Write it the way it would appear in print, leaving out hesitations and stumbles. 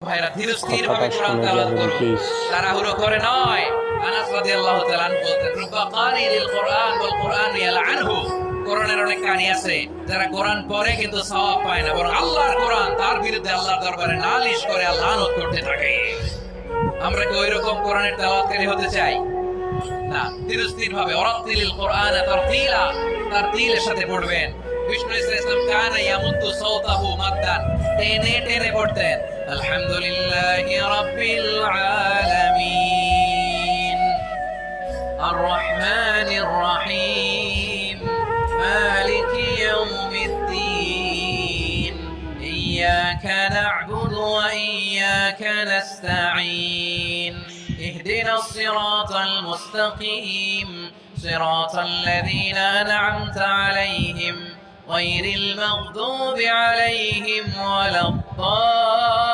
ভাইরা ধীরস্থির ভাবে কোরআন তেলাওয়াত করুন, তাড়াহুড়ো করে নয়। আনাস রাদিয়াল্লাহু তাআলা আনহু বলতেন, রুব্বা কারিল কোরআন ওয়াল কোরআন ইয়ালআনহু। কোরআনের অনেক কারি আছে যারা কোরআন পড়ে কিন্তু সওয়াব পায় না, বরং আল্লাহর কোরআন তার বিরুদ্ধে আল্লাহর দরবারে নালিশ করে আর লানত করতে থাকে। আমরা কি ওইরকম কোরআনের তেলাওয়াতকারী হতে চাই? না, ধীরস্থির ভাবে ওরাতিলিল কোরআন তারতিলা, তারতিলের সাথে পড়বেন। বিষ্ণু ইসলাম কানা ইয়ামুদ্দু সাওতাহু মাদ্দান, টেনে টেনে পড়তেন। আলহামদুলিল্লাহি রাব্বিল আলামিন আর রহমানির রহিম মালিকি ইয়াউমিদ্দিন ইয়াকা না'বুদু ওয়া ইয়াকা নাস্তাঈন اهدنا الصراط المستقيم صراط الذين أنعمت عليهم غير المغضوب عليهم ولا الضالين